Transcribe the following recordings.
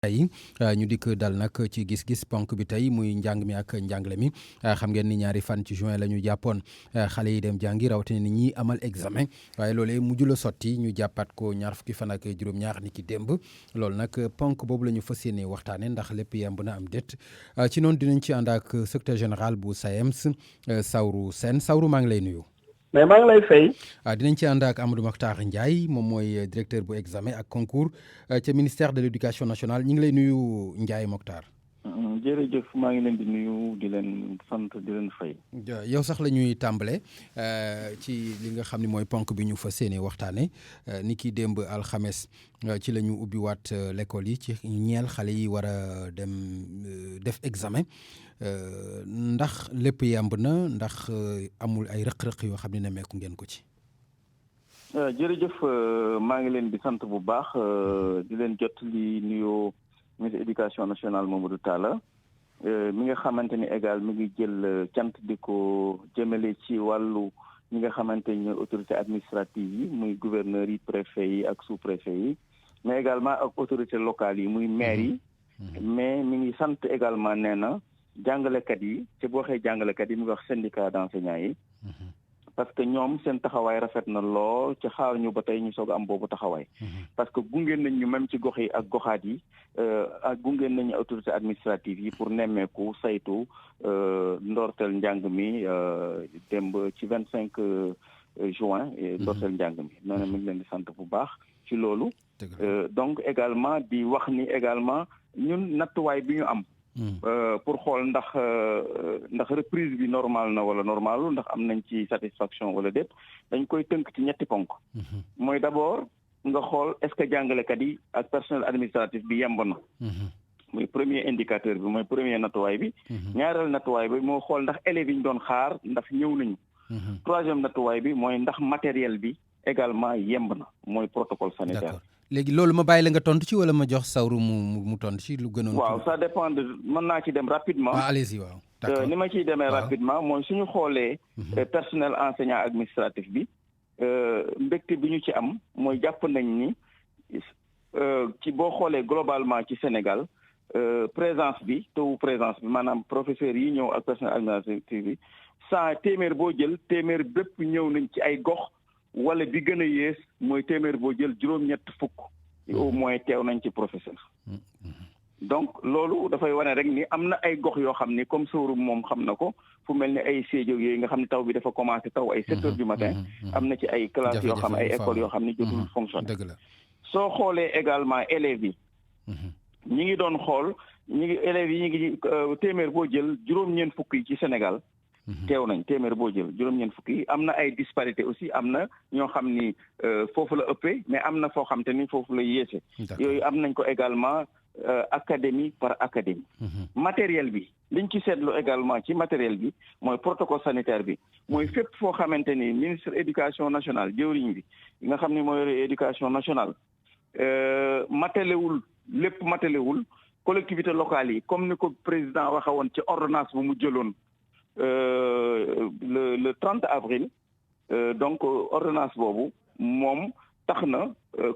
tey ñu dikk dal nag ci gis-gis ponk bi tey muy njàng mi ak njàngale mi xam ngeen ni ñaari fan ci juin la ñu jàppoon xale yi dem jàngi rawatina ni ñi amal examen waaye loolee mujjul a sotti ñu jàppaat ko ñaar fukki fan ak juróom-ñaar ni ki démb loolu nag ponk boobu la ñu fas yéene waxtaane ndax lépp yemb na am déet ci noonu dinañ ci ànd ak secrétaire général bu SAEMS Saourou Sène Saourou maa ngi lay nuyu. mais maa ngi lay fay. dinañ ci ànd ak Amadou Makhtar Ndiaye moom mooy directeur bu examen ak concours ca ministère de l' éducation nationale ñu ngi lay nuyu Ndiaye Makhtar. jërëjëf maa ngi leen di nuyu di leen sant di leen fay. yow sax la ñuy tàmbale ci li nga xam ne mooy ponk bi ñu fa séenee waxtaane ni ki démb alxames ci la ñu ubbiwaat l'école yi ci ñeel xale yi war a dem def examen ndax lépp yemb na ndax amul ay rëq-rëq yoo xam ne nemmeeku ngeen ko ci. jërëjëf maa ngi leen di sant bu baax di leen jot li nuyoo ministre éducation nationale Mamadou Talla mi nga xamante ni égal mi ngi jël cant di ko jëmale ci wàllu ñi nga xamante ni autorité administrative yi muy gouverneurs yi préfet yi ak sous préfet yi mais également ak autorité locales yi muy maire yi mais mi ngi sant également nee na jàngalekat yi te boo waxee jàngalekat yi mu ngi wax syndicat d'enseignants yi parce que ñoom seen taxawaay rafet na lool ci xaar ñu ba tey ñu soog a am boobu taxawaay parce que gungeen nañ ñu même ci gox yi ak goxaat yi ak gungeen nañu autorité administrative yi pour nemmeeku saytu ndorteel njàng mi démb ci 25 juin ndorteel njàng mi noonu mi ngi leen di sant bu baax ci loolu donc également di wax ni également ñun nattuwaay bi ñu am pour xool ndax reprise bi normal na wala normalu ndax am nañ ci satisfaction wala déet dañ koy tënk ci ñetti ponk mooy d'abord nga xool est-ce que jàngalekat yi ak personnel administratif bi yemb na muy premier indicateur bi mooy premier nattuwaay bi ñaareel nattuwaay bi moo xool ndax élèves yi ñu doon xaar ndax ñëw nañu troisième nattuwaay bi mooy ndax matériel bi également yemb na mooy protocole sanitaire. léegi loolu ma bàyyi la nga tontu ci wala ma jox Saourou mu tontu ci lu gënoon. waaw ça dépend de mën naa ci dem rapidement. allez-y waaw. d'accord ni ma ciy demee rapidement mooy suñu xoolee. personnel enseignant administratif bi mbégte bi ñu ci am mooy jàpp nañ ni ci boo xoolee globalement ci Sénégal présence bi taux présence bi maanaam professeurs yi ñëw ak personnel administratif bi téeméer boo jël téeméer bépp ñëw nañ ci ay gox. wala bi gën a yées mooy téeméer boo jël juróom-ñett fukk au moins teew nañ ci professeur donc loolu dafay wane rek ni am na ay gox yoo xam ni comme Saourou moom xam na ko fu mel ni ay Sédhiou yooyu nga xam ne taw bi dafa commencé taw ay 7 heures du matin am na ci ay classes yoo xam ay écoles yoo xam ne jotul fonctionner soo xoolee également élèves yi ñi ngi doon xool élèves yi ñi ngi téeméer boo jël juróom-ñeent fukk yi ci Sénégal teew nañ téeméer boo jël juróom-ñeent fukki yi am na ay disparité aussi am na ñoo xam ni foofu la ëppee mais am na foo xam te ni foofu la yéese yooyu am nañ ko également académie par académie matériel bi liñ ci seetlu également ci matériel bi mooy protocole sanitaire bi mooy fépp foo xamante ni ministre éducation nationale jëwriñ bi nga xam ni mooy éducation nationale matalewul lépp matalewul collectivité locale yi comme ni ko président waxe woon ci ordonnance bu mu jëloon le 30 avril donc ordonnance boobu moom tax na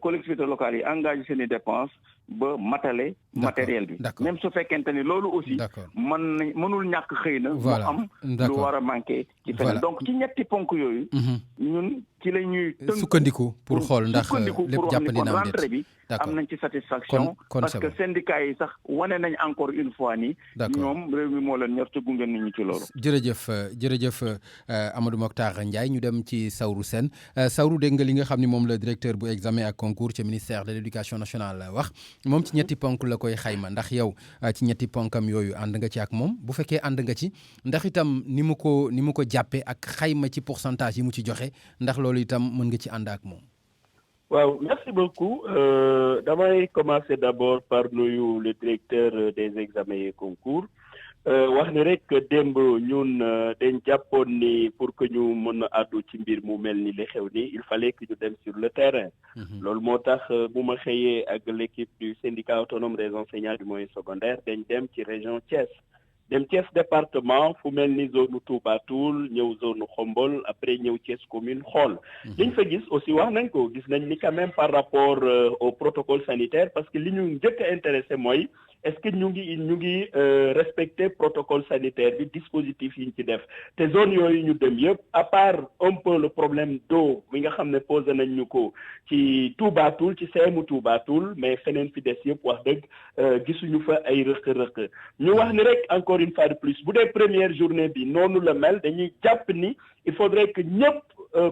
collectivités locales yi engagé seen i dépenses ba matale matériel bi même su fekkente ni loolu aussi mënul ñàkk xëy na mu am lu war a manqué ci feneen donc ci ñetti ponk yooyu ñun ci la ñuy sukkandiku pour xool ndax lépp jàppandi na am rentrée bi am nañ ci satisfaction parce que syndicat yi sax wane nañ encore une fois ni ñoom réew mi moo leen ñor te gunge nañu ci loolu jërëjëf Amadou Makhtar Ndiaye ñu dem ci Saourou Sène Saourou dégg nga li nga xam ne moom la directeur bu examen ak concours ci ministère de l'éducation nationale wax moom ci ñetti ponk la koy xayma ndax yow ci ñetti ponkam yooyu ànd nga ci ak moom bu fekkee ànd nga ci ndax itam ni mu ko jàppee ak xayma ci pourcentage yi mu ci joxe ndax loolu itam mën nga ci ànd ak moom. waaw merci beaucoup damay commencer d'abord par nuyu le directeur des examens et concours wax ni rek démb ñun dañ jàppoon ni pour que ñu mën a àddu ci mbir mu mel ni li xew ni il fallait que ñu dem sur le terrain loolu moo tax bu ma xëyee ak l'équipe du syndicat autonome des enseignants du moyen secondaire dañ dem ci région Thiès dem Thiès département fu mel ni zone Touba Toul ñëw zone Khombol après ñëw Thiès commune xool liñ fa gis aussi wax nañ ko gis nañ ni quand même par rapport au protocole sanitaire parce que li ñu njëkk a intéressé mooy est-ce que ñu ngi respecter protocole sanitaire bi dispositif yi ñu ci def te zone yooyu ñu dem yëpp à part un peu le problème d'eau mi nga xam ne posé nañ ñu ko ci Touba Toul ci CMU Touba Toul mais feneen fi des yëpp wax dëgg gisuñu fa ay rëq-rëq ñu wax ni rek encore une fois de plus bu dee première journée bi noonu la mel dañuy jàpp ni il faudrait que ñëpp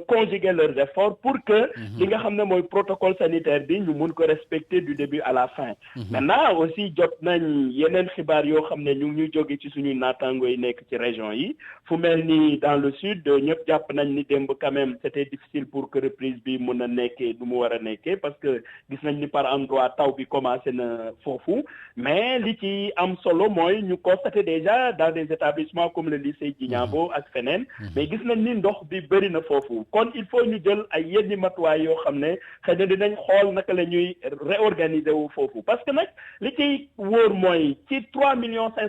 conjuguer leurs efforts pour que li nga xam ne mooy protocole sanitaire bi ñu mun ko respecter du début à la fin maintenant aussi jot nañ yeneen xibaar yoo xam ne ñu ngi ñuy jóge ci suñuy naataango yi nekk ci région yi fu mel ni dans le sud ñëpp jàpp nañ ni démb quand même c'était difficile pour que reprise bi mun a nekkee du mu war a nekkee parce que gis nañ ni par endroit taw bi commencé na foofu mais li ci am solo mooy ñu constater déjà dans des établissements comme le lycée Djignabo ak feneen mais gis nañ ni ndox bi bëri na foofu kon il faut ñu jël ay yenn matuwaay yoo xam ne xëy na dinañ xool naka la ñuy réorganiser wu foofu parce que nag li ciy wóor mooy ci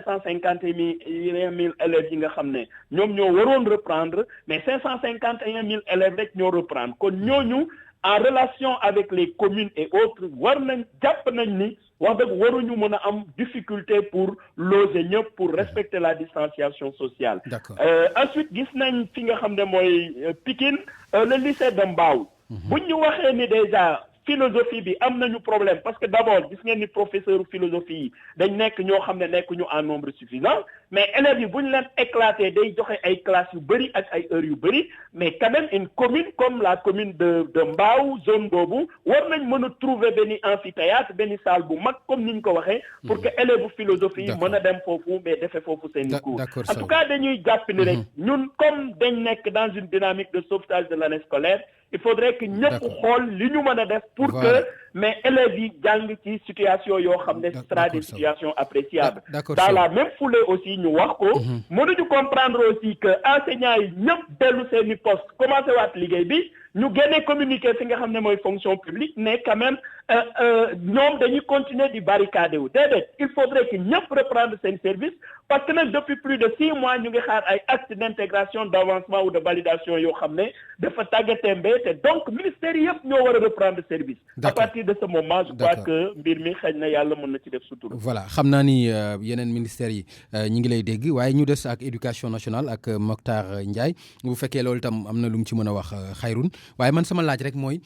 3,551,000 élèves yi nga xam ne ñoom ñoo waroon reprendre mais 551,000 élèves rek ñoo reprendre kon ñooñu en relation avec les communes et autres war nañ jàpp nañ ni wax dëgg waruñu mën a am difficulté pour loger ñëpp pour respecter la distanciation sociale. Ensuite gis nañ fi nga xam ne mooy Pikine le lycée de Mbao buñ ñu waxee ni déjà philosophie bi am nañu problème parce que d'abord gis ngeen ni professeur philosophie yi dañ nekk ñoo xam ne nekkuñu en nombre suffisant mais élèves yi bu ñu leen éclaté day joxe ay classes yu bëri ak ay heures yu bëri mais quand même une commune comme la commune de Mbao zone boobu war nañ mën a trouver benn amphithéâtre benn salle bu mag comme ni ñu ko waxee pour que élèves philosophie yi mën a dem foofu mais defee foofu seen i cours en tout cas dañuy jàpp ni rek ñun comme dañ nekk dans une dynamique de sauvetage de l'année scolaire il faudrait que ñëpp xool li ñu mën a def pour que mais élèves yi jàng ci situation yoo xam ne ce sera des situations appréciables dans la même foulée aussi ñu wax ko mënuñu comprendre aussi que enseignants yi ñëpp dellu seeni poste commencé waat liggéey bi ñu génnee communiqué fi nga xam ne mooy fonction publique mais quand même ñoom dañuy continuer di barricader wu déedéet il faudrait que ñëpp reprendre seen service parce que nag depuis plus de 6 mois ñu ngi xaar ay actes d'intégration d'avancement ou de validation yoo xam ne dafa tàggatémbe te donc ministère yi yëpp ñoo war a reprendre service à partir de ce moment je crois que mbir mi xëy na yàlla mën na ci def sutura voilà xam naa ni yeneen ministères yi ñi ngi lay dégg waaye ñu des ak éducation nationale ak Mactar Ndiaye bu fekkee loolu itam am na lu mu ci mën a wax xayrun waaye man sama laaj rek mooy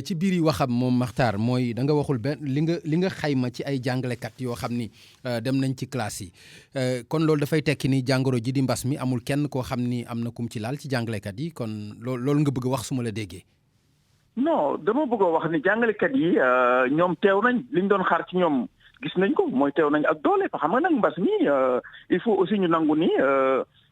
ci biir yi waxam moom Mactar mooy da nga waxul benn li nga xayma ci ay jàngalekat yoo xam ni dem nañ ci classe yi kon loolu dafay tekki ni jàngoro ji di mbas mi amul kenn koo xam ni am na kum ci laal ci jàngalekat yi kon loolu nga bëgg a wax su ma la déggee. non dama bëgg a wax ni jàngalekat yi ñoom teew nañ liñ doon xaar ci ñoom gis nañ ko mooy teew nañ ak doole xam nga nag mbas mi il faut aussi ñu nangu ni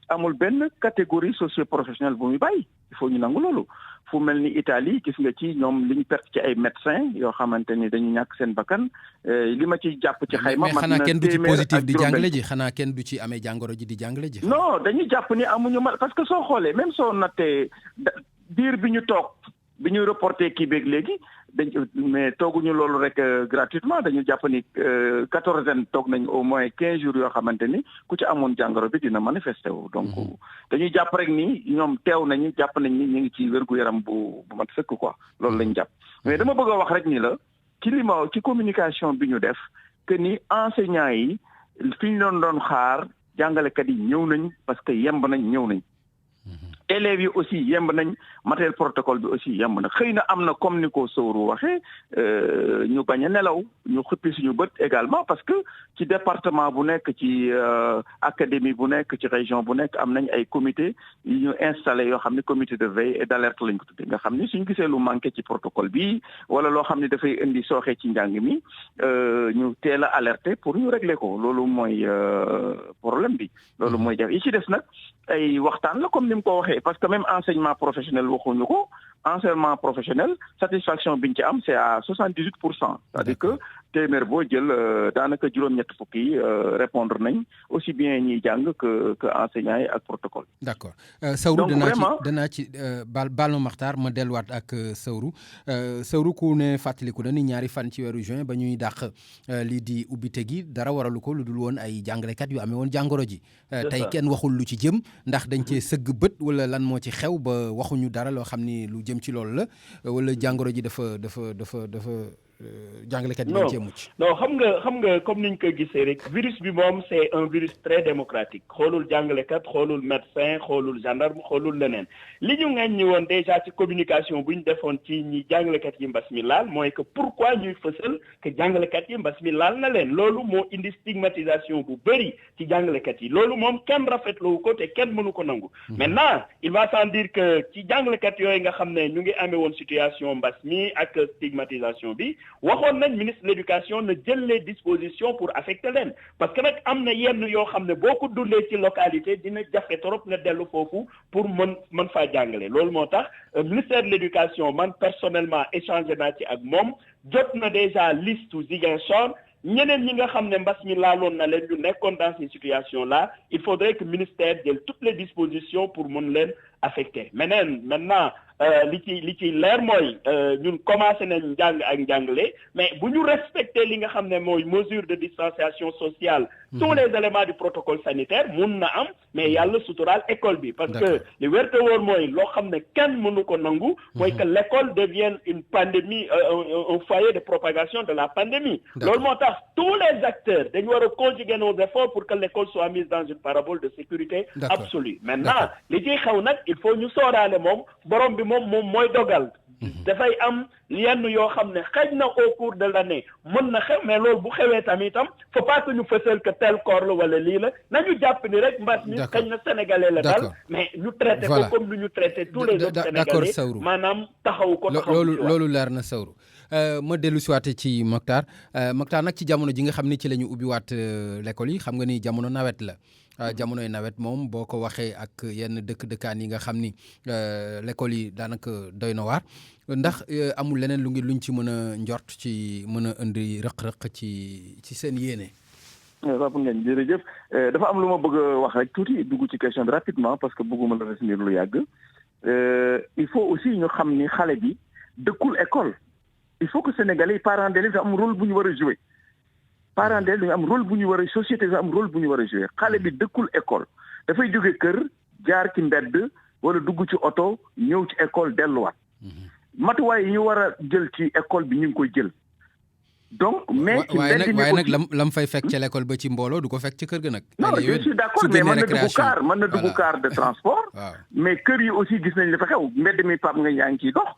amul benn catégorie socio-professionnelle bu muy bàyyi il faut ñu nangu loolu fu mel ni Italie gis nga ci ñoom li ñu perte ci ay médecins yoo xamante ni dañu ñàkk seen bakkan li ma ci jàpp ci xayma. mais xanaa kenn du ci positif di jàngale ji xanaa kenn du ci amee jàngoro ji di jàngale ji. non dañuy jàpp ni amuñu mal parce que soo xoolee même soo nattee diir bi ñu toog bi ñu reporté kii beeg léegi mais tooguñu loolu rek gratuitement dañu jàpp ni 14 toog nañ au moins 15 jours yoo xamante ni ku ci amoon jàngoro bi dina manifesté wu. donc dañuy jàpp rek ni ñoom teew nañu jàpp nañ ni ñu ngi ci wér-gu-yaram bu mat sëkk quoi loolu lañ jàpp. mais dama bëgg a wax rek ni la ci communication bi ñu def que ni enseignants yi fi ñu doon xaar jàngalekat yi ñëw nañ parce que yemb nañ ñëw nañ. élèves yi aussi yemb nañ matériel protocole bi aussi yemb na xëy na am na comme ni ko Sowru waxee ñu bañ a nelaw ñu xëppi suñu bët également parce que ci département bu nekk ci académie bu nekk ci région bu nekk am nañ ay comité yu ñu installé yoo xam ne comité de veille et d'alerte lañ ko tuddee nga xam ni suñu gisee lu manqué ci protocole bi wala loo xam ne dafay indi sooxee ci njàng mi ñu teel a alerter pour ñu régler ko loolu mooy problème bi loolu mooy def yi ci des nag ay waxtaan la comme ni mu ko waxee parce que même enseignement professionnel waxuñu ko enseignement professionnel satisfaction bi ñu ci am c'est à 78%. C'est-à-dire que téeméer boo jël daanaka juróom-ñett fukk yi répondre nañ aussi bien ñiy jàng que enseignants yi ak protocole. d'accord Sawru danaa ci baal ma Makhtar ma delluwaat ak Sawru ku ne fàttaliku na ni ñaari fan ci weeru juin ba ñuy dàq lii di ubbite gi dara waralu ko lu dul woon ay jàngalekat yu amee woon jàngoro ji. tey kenn waxul lu ci jëm ndax dañ cee sëgg bët wala lan moo ci xew ba waxuñu dara loo xam ni lu jëm ci loolu la wala jàngoro ji dafa jàngalekat yi dañ cee mucc. non xam nga comme niñ ko gisee rek virus bi moom c'est un virus très démocratique xoolul jàngalekat xoolul médecin xoolul gendarme xoolul leneen li ñu ŋaññi woon déjà ci communication bu ñu defoon ci ñi jàngalekat yi mbas mi laal mooy que pourquoi ñuy fësal que jàngalekat yi mbas mi laal na leen loolu moo indi stigmatisation bu bëri ci jàngalekat yi loolu moom kenn rafetlu ko te kenn mënu ko nangu. maintenant il va sans dire que ci jàngalekat yooyu nga xam ne ñu ngi amee woon situation mbas mi ak stigmatisation bi. waxoon nañ ministre de l'éducation na jël les dispositions pour affecter leen parce que nag am na yenn yoo xam ne boo ko dundee ci localité dina jafe trop nga dellu foofu pour mën faa jàngale loolu moo tax ministère de l'éducation man personnellement échangé naa ci ak moom jot na déjà liste Ziguinchor ñeneen ñi nga xam ne mbas mi laaloon na leen ñu nekkoon dans ces situations là il faudrait que ministère jël toutes les dispositions pour mën leen affecter maintenant li ci leer mooy ñun commencé nañ njàng ak njàngale mais bu ñu respecter li nga xam ne mooy mesure de distanciation sociale tous les éléments du protocole sanitaire mun na am mais yàlla suturaal école bi parce que li wér te wóor mooy loo xam ne kenn mënu ko nangu mooy que l'école devienne une pandémie un foyer de propagation de la pandémie loolu moo tax tous les acteurs dañu war a conjuguer nos efforts pour que l'école soit mise dans une parabole de sécurité absolue maintenant li ciy xew nag il faut ñu sooraale moom borom bi moom mooy dogal dafay am yenn yoo xam ne xëj na au cours de l'année mën na xew mais loolu bu xewee tamitam faut pas que ñu fësal que tel corps la wala lii la nañu jàpp ni rek mbas mi xëj na sénégalais la dal mais ñu traité ko comme lu ñu traité tous les autres sénégalais maanaam taxaw ko loolu leer na Sawru ma dellu si waate ci Makhtar nag ci jamono ji nga xam ni ci la ñu ubbiwaat l'école yi xam nga ni jamono nawet la jamonoy nawet moom boo ko waxee ak yenn dëkkaan yi nga xam ni l'école yi daanaka doy na waar ndax amul leneen luñ ci mën a njort ci mën a indi rëq-rëq ci seen yéene. Papa Ngagne jërëjëf dafa am lu ma bëgg a wax rek tuuti dugg ci question bi rapidement parce que bëgguma la retenir lu yàgg il faut aussi ñu xam ni xale bi dëkkul école il faut que sénégalais parents d'élèves am rôle bu ñu war a jouer. parents d'élèves dañu am rôle bu ñu war a société dañu am rôle bu ñu war a jouer xale bi dëkkul école dafay jóge kër jaar ci mbedd wala dugg ci oto ñëw ci école delluwaat matuwaay yi ñu war a jël ci école bi ñu ngi koy jël donc mais ci mbedd mi waaye nag lam fay fekk ci l'école ba ci mbooloo du ko fekk ci kër ga nag non je suis d'accord mais mën na dugg car de transport mais kër yi aussi gis nañ la fa xew mbedd mi Pape nga yaa ngi ciy dox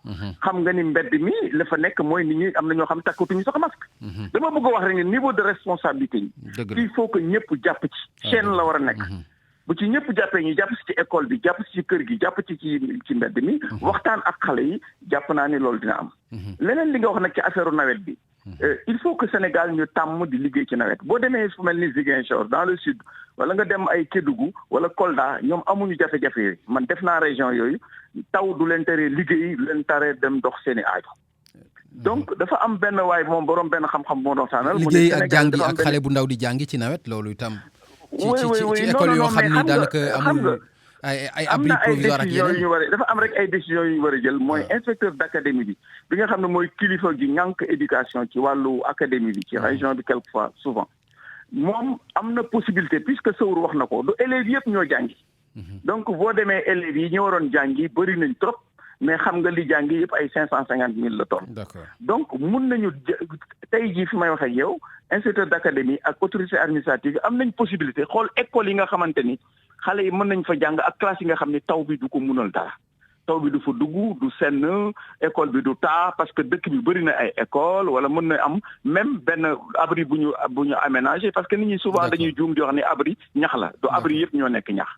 xam nga ni mbedd mi la fa nekk mooy nit ñi am na ñoo xam takkatuñu sax masque dama bëgg a wax rek ni niveau de responsabilité yi il faut que ñëpp jàpp ci chaîne la war a nekk bu ci ñëpp jàppee ñu jàpp ci école bi jàpp ci kër gi jàpp ci mbedd mi waxtaan ak xale yi jàpp naa ni loolu dina am leneen li nga wax nag ci affaire nawet bi il faut que Sénégal ñu tàmm di liggéey ci nawet boo demee fu mel ni Ziguinchor dans le sud wala nga dem ay Kédougou wala Kolda ñoom amuñu jafe-jafe yooyu man def naa région yooyu taw du leen tere liggéey du leen tere dem dox seeni aajo donc dafa am benn waay moom borom benn xam-xam moo doon saanal liggéey ak jàngi ak xale bu ndaw di jàngi ci nawet loolu itam ci école yoo xam ni daanaka amul ay abri provisoire ak yeneen dafa am rek ay décisions yu ñu war a jël mooy inspecteur d'académie bi nga xam ne mooy kilifa gi ñànk éducation ci wàllu académie bi ci région bi quelquefois souvent moom am na possibilité puisque Sawru wax na ko du élèves yëpp ñoo jàngi donc boo demee élèves yi ñu waroon jàngi bëri nañ trop mais xam nga li jàngi yëpp ay 550 000 la toll donc mun nañu tey jii fi may wax ak yow inspecteur d'académie ak autorité administrative am nañ possibilité xool école yi nga xamante ni xale yi mën nañ fa jàng ak classe yi nga xam ne taw bi du ko munal dara taw bi du fa dugg du senn école bi du taa parce que dëkk bi bëri na ay école wala mën na am même benn abri bu ñu aménagé parce que nit ñi souvent dañuy juum di wax ni abri ñax la du abri yëpp ñoo nekk ñax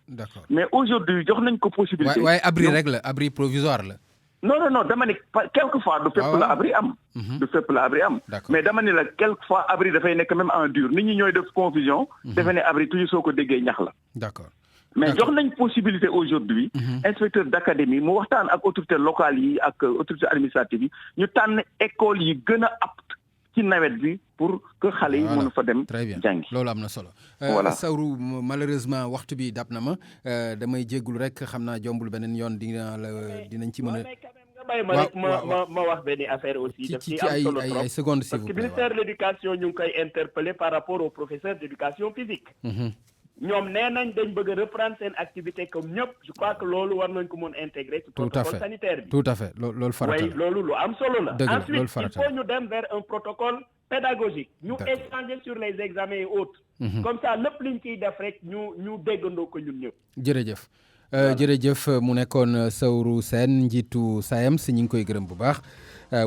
mais aujourd'hui jox nañ ko possibilité waaye abri rek la abri provisoire la non dama ne quelquefois du fépp la abri am du fépp la abri am mais dama ne la quelquefois abri dafay nekk même en dur nit ñi ñooy def confusion defe ne abri toujours soo ko déggee ñax la d'accord mais jox nañ possibilité aujourd'hui inspecteur d'académie mu waxtaan ak autorité locale yi ak autorité administrative yi ñu tànn école yi gën a apte ci nawet bi pour que xale yi mën fa dem jàngi. loolu am na solo. voilà Saourou malheureusement waxtu bi dab na ma damay jéggul rek xam naa jombul beneen yoon dinañ ci mën a. may ma rek ma wax benn affaire aussi daf ci am solo trop ay secondes s'il vous plaît. parce que ministère de l'éducation ñu ngi koy interpellé par rapport aux professeurs d'éducation physique. ñoom nee nañ dañ bëgg a reprendre seen activité comme ñëpp je crois que loolu war nañ ko mën intégrer ci protocole sanitaire bi. tout à fait loolu farata la loolu lu am solo la. dëgg la ensuite il faut ñu dem vers un protocole pédagogique ñu échanger sur les examens et autres. comme ça lépp liñ ciy def rek ñu déggandoo ko ñun ñëpp. jërëjëf. jërëjëf mu nekkoon Saourou Sène njiitu SAEMS ñi ngi koy gërëm bu baax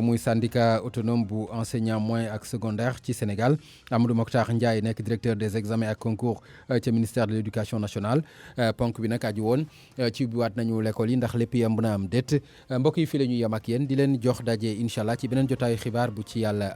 muy syndicat autonome bu enseignant moyen ak secondaire ci Sénégal Amadou Mokhtar Ndiaye nekk directeur des examens ak concours ca ministère de l'éducation nationale ponk bi nag aju woon ci ubbiwaat nañu l'école yi ndax lépp yemb na am déet mbokk yi fii la ñuy yem ak yéen di leen jox daje incha allah ci beneen jotaayu xibaar bu ci yàlla